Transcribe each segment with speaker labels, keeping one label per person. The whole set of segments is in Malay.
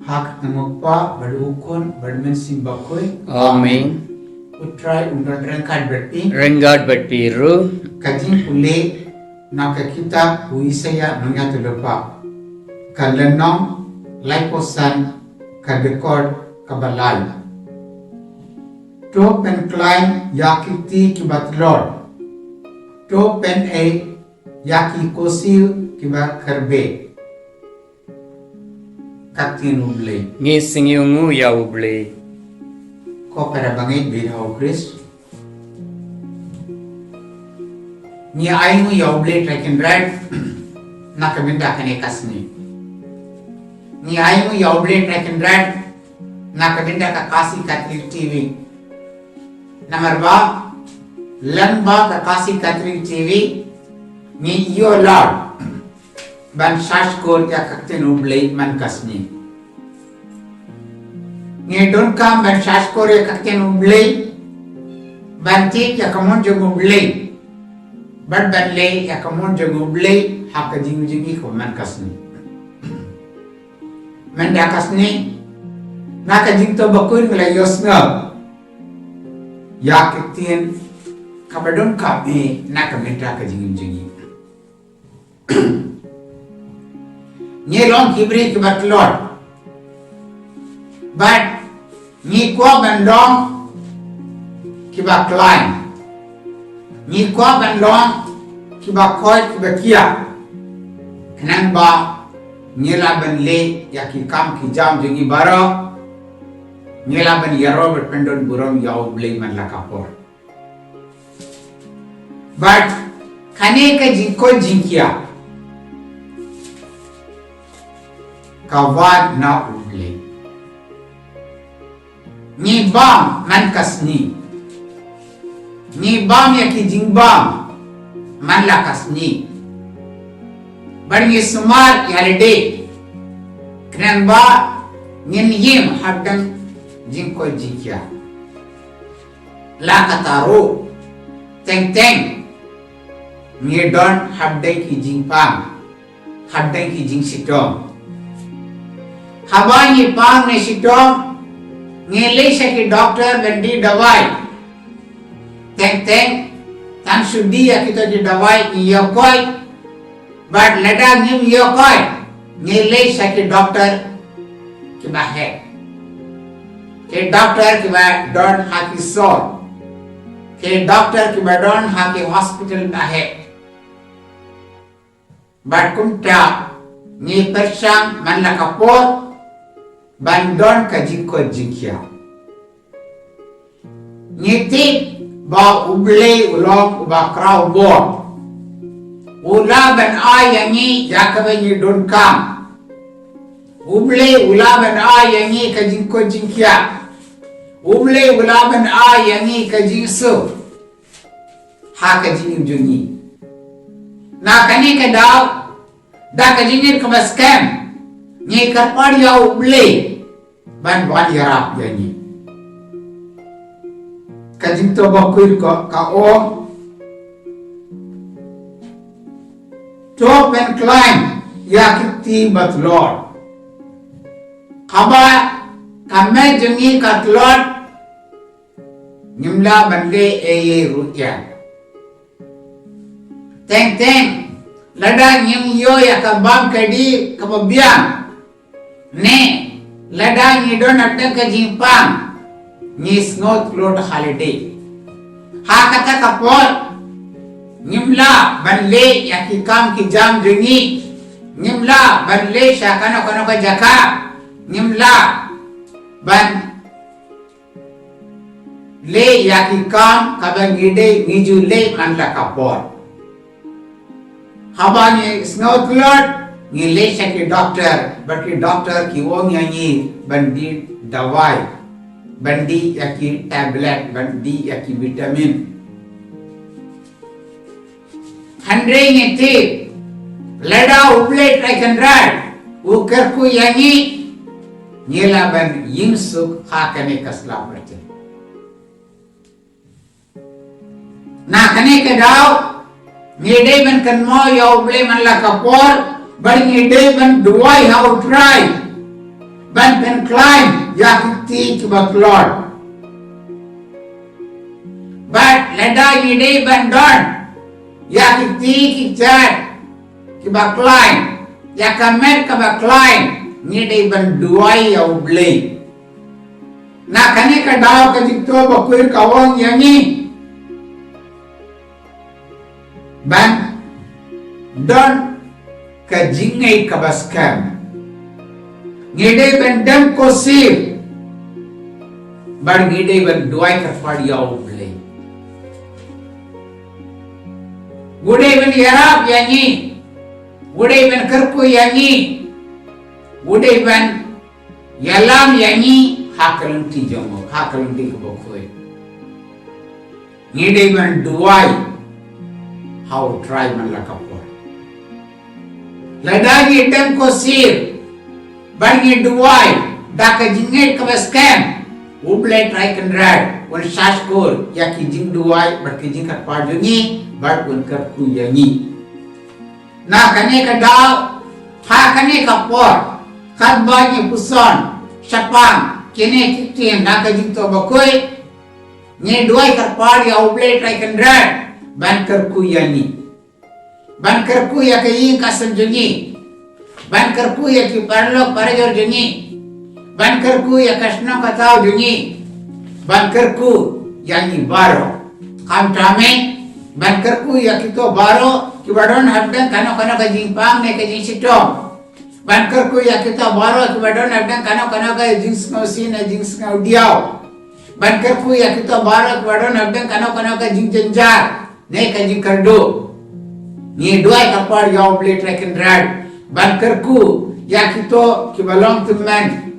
Speaker 1: hak nangokpa badukon badmen simbakoi.
Speaker 2: Amen.
Speaker 1: Utrai undon rengkat berti.
Speaker 2: Rengat berpiru.
Speaker 1: Kajing pule naka kita uisaya mengatulupa. Kalenong laiposan kadekod kabalay. To pen klein yakiti kibat lord. To pen e yaki kosil kibat kerbe. Katin uble.
Speaker 2: Ngising yung ya uble.
Speaker 1: Ko pada bangit bidhaw Chris. Ni ayu ya uble track and ride. Nakabinda kane kasni. Ni ayu ya uble track and ride. Nakabinda ka kasi katri TV. Nomor ba lan ba ka kasi katri TV. Ni yo lord. Ban sash ko ya kakten uble man kasni. Ni don kam ban sash ko ya kakten uble. Ban tik ya kamon jog uble. Ban le ya kamon jog uble hak jing jingi ko man kasni. Man da kasni naka jing to bakun ngla yosna. Ya kakten kabadon kam naka menta ka jing jingi. Ni long kibri kibat lord. But ni kwa bandong kibat klein. Ni kwa bandong kibat koi kibat kia. Kenang ba ni laban le yaki kam ki jam jengi baro. Ni laban yaro berpendon burong yau blei man lakapor. But kane ka jingko jingkia. Kawad na uble. Ni bam man kasni. Ni bam ya ki jing bam man la kasni. Bar ni sumar ya lede. Kren ba ngin yim habdan jing ko jikya. La kataru teng teng. Ni don habdan ki jing pam. Habdan ki jing sitong. Habani pang ne sitong ngele ki doktor bendi dawai teng teng tan sudi ya kita di dawai iyo koi but leda ngim iyo koi ngele ki doktor ki bahe ke doktor ki ba don haki sor ke doktor ki ba don haki hospital bahe but kumta ni persang man la kapor bandon ka jingko jingkia. Niti ba uble ulong ba kraw bo. Ula ban ayangi jakabe ni don kam. Uble ula ban ayangi ka jingko jingkia. Uble ula ban ayangi ka jingsu. Ha ka jingim jungi. Na kani ka daw da ka jingir ka baskem. Ni karpad ya uble. Ban buat yarap yani. Kajing to bakuir ka om. Top and climb ya kiti bat lord. Kaba kame jengi kat lord. Nimla bande eye rutia. Teng teng. Lada nyim yo ya kabam kadi kababian. Ne. Lada ni don atta ka jimpang ni snot load holiday ha kata kapor nimla banle ya ki kam ki jam jengi nimla banle shakano kono ka jaka nimla ban le ya ki kam kabangide nijule manla kapor habani snot load ngile ki doktor but ki doctor ki wong yani bandi dawai bandi yaki tablet bandi yaki vitamin handre ngiti leda uble trakenrad ukar ku yani ngila ban yingsuk hakane kasla berte na kane ke daw ngide ban kan mo ya uble man la kapor But in day when do I have tried? ban pen climb ya kiti ki baklod but leda ni dei ban don ya kiti ki chat ki baklain ya kamet ka baklain ni dei ban duai ya ublei na kane ka daw ka jikto bakuir kawong yangi ban don ka jingai ka baskam ngede ban dam ko sir bar ngede ban duai ka fadiya uble gude ban yarab yangi gude ban karku yangi gude ban yalam yangi hakalan ti jongo hakalan ti ko khoi ngede ban duai how try man la kapor ladagi dam ko sir bangi duai daka jinget ka scam uble try kan rad wan shashkor ya ki jing duai bar ki jing ka parjuni bar un ka ku yangi na kane ka daw ha kane ka por khat bagi puson shapang kene kitien daka jing to bakoi ne duai ka par ya uble try kan rad ban kar ku yangi ban kar ku ya ka yin ka sanjuni ban karku ya ki parlok parajor jungi ban karku ya kasno katao jungi ban karku yani baro kam tame ban karku ya kito baro ki badon habdan kano kano ka jingpang ne ka jing sitom ban karku ya kito baro ki badon habdan kano kano ka jing snosi na jing snau diao ban karku ya kito baro ki badon habdan kano kano ka jing janjar ne ka jing kardo ni duai kapar ya plate track and rad ban karku ya kito ki balong tuman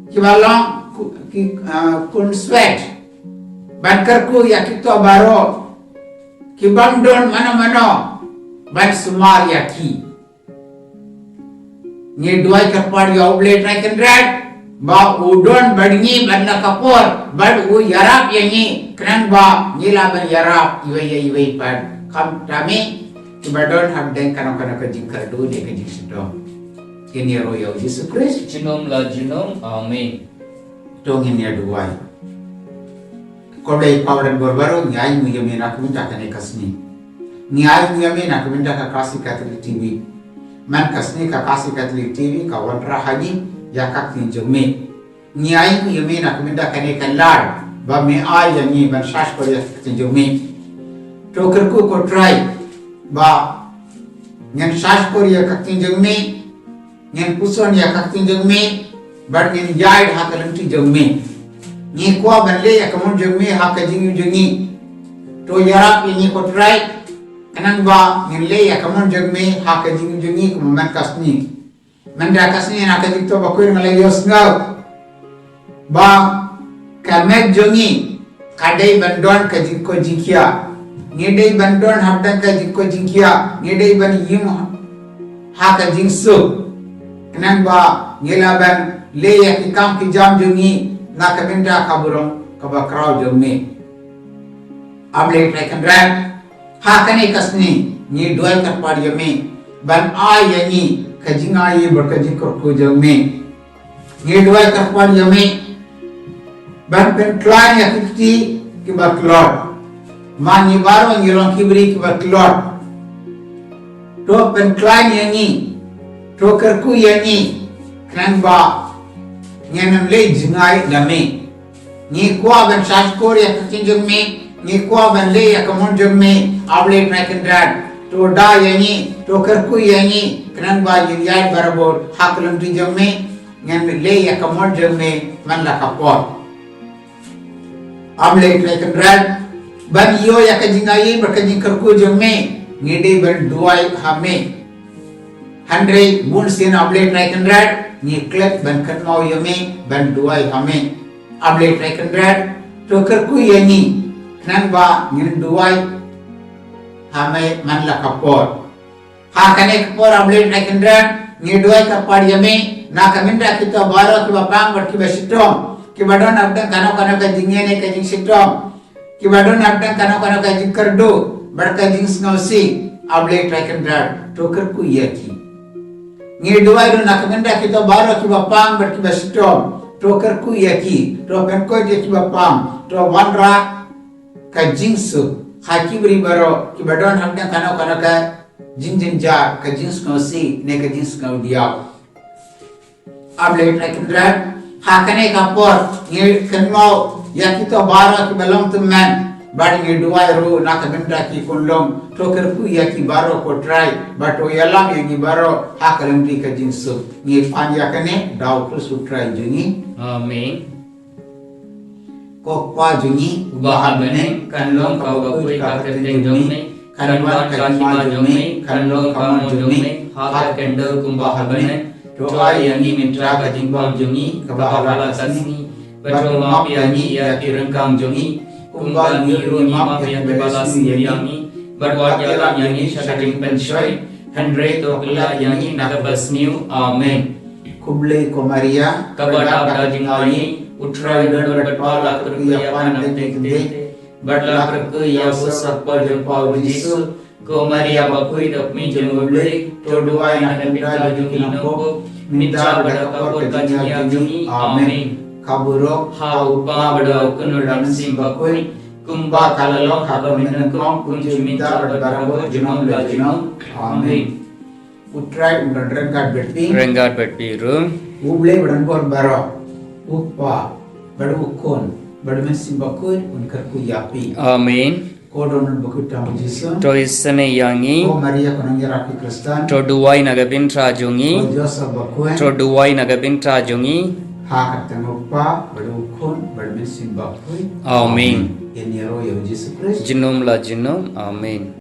Speaker 1: ki balong ki kun sweat ban karku ya kito baro ki bandon mana ban sumar ya ki ni duai kapar ya oblate track and rad ba udon badngi ban la kapor bad u yarap yangi kran ba nila ban yarap iwai pan kam tame Ibadon habden kano ka jingkar do ne ka jingsito. Ini ro ya Yesus Kristus.
Speaker 2: Jinom la jinom. Amen.
Speaker 1: Tong ini aduai. Kodai pawaran borbaro nyai mu yame nak minta kane kasni. Nyai mu yame nak minta ka kasi Catholic TV. Man kasni ka kasi Catholic TV ka wanra hani ya kakti jome. Nyai mu yame nak minta kane kalad ba me ay yangi ban shash ko ya kakti jome. Toker ko try ba nyan shash kor ya kaktin jengme nyan puson ya kaktin jengme bar nyan yaid hakalanti jengme ni kwa banle ya kamon jengme hakajing jengi to yarap ini ko try kanang ba nyan le ya kamon jengme hakajing jengi kuman kasni manda kasni hakajing to bakoy ngalay yosngaw ba kamet jengi kadai bandon kajing ko jingkia ngedei bandon habdan ka jingko jingkia ngedei ban yim ha ka jingsu kenan ba ngela ban le ya ki kam ki jam jungi na ka benda kaburong ka ba kraw jome able try kan ran ha kane kasni ni duai ka par yame ban a yani ka jinga yi bar ka jingko ko jome ni duai ka par yame ban pen klan ya ki ki ba klot mani baro ngilong kibri ki baklot to pen klein yangi to kerku yangi kran ba nyanam le jingai lame ni kwa ban shashkor ya katin me ni kwa ban le ya kamon me able track and to da yangi to kerku yangi kran ba yai barabor haklam ti me nyan le ya kamon me man la kapor able track and ban yo ya ka jingai bar ka jingkar ko jome ngede ban duai hame handre bun sin able try kan rad ni klek ban kan mau yome ban duai hame able try kan rad to kar ku yani nan ba ngin duai hame man la kapor ha kane kapor able try kan rad ni duai ka par yome na kaminda kita baro ki bapang bar ki basitom ki badon abda kano ka jingene ka jing sitom ki badon abdan kano ka jing kardo barka jing snausi able try kan rad to kar ku yaki ngi duai ru nak menda kita baro ki bapang ber ki bastom to kerku yaki to penko je ki bapang to wanra ka jingsu haki beri baro ki badon hamkan kana ka jinja ka jings ko si ne ka jings ko dia able like that hakane ka por ngi kenmo yaki to baro ki balong tu man bari ngi duai ru nak menda ki kunlong to kerku yaki baro ko try but o yalam yaki baro hakalam di ka jingsu ngi panya kane daw ku su try jungi
Speaker 2: Amen.
Speaker 1: ko kwa jungi
Speaker 2: Ubahan bening kanlong kau gapui ka keteng jong ni kanwan ka kima jong ni kanlong ka mo jong ni haka kendo kumbahan bening doa yang ni mitra ka jingpang jong ni kabahala sasni bajo maaf yang ni ya kirengkang jong ni kumbal ni ru ni maaf yang bebalas yang ni berbuat jalan yang ni syading penshoy Henry to kela yang ni nakabas new Amen.
Speaker 1: kuble ko Maria
Speaker 2: Kabada daging ani utrai dan berpala kerja panam tekte berla kerja usap pada pau Yesus ko Maria bakui dap mi jengule to duai na mitra jungi nako mitra bada kapor kajiya jungi Amen.
Speaker 1: kaburo
Speaker 2: Ha upa bada kunudam sim bakui kumba kalalok ha minangkong kunju mitra bada barabo junong la junong Amen.
Speaker 1: utrai undrengkat berti
Speaker 2: Renggat berbiru
Speaker 1: uble berangkor baro uppa badu ukon badu mesin bakun unkar ku yapi
Speaker 2: Amen.
Speaker 1: kodon bakuta Yesus
Speaker 2: To isane yangi
Speaker 1: ko Maria konang rapi Kristen
Speaker 2: to duai nagabin trajungi
Speaker 1: ko Joseph bakun
Speaker 2: to duai nagabin trajungi
Speaker 1: ha katang uppa badu ukon badu mesin bakun
Speaker 2: Amen.
Speaker 1: Ini roh Yesus Kristus
Speaker 2: Jinum la jinum Amen.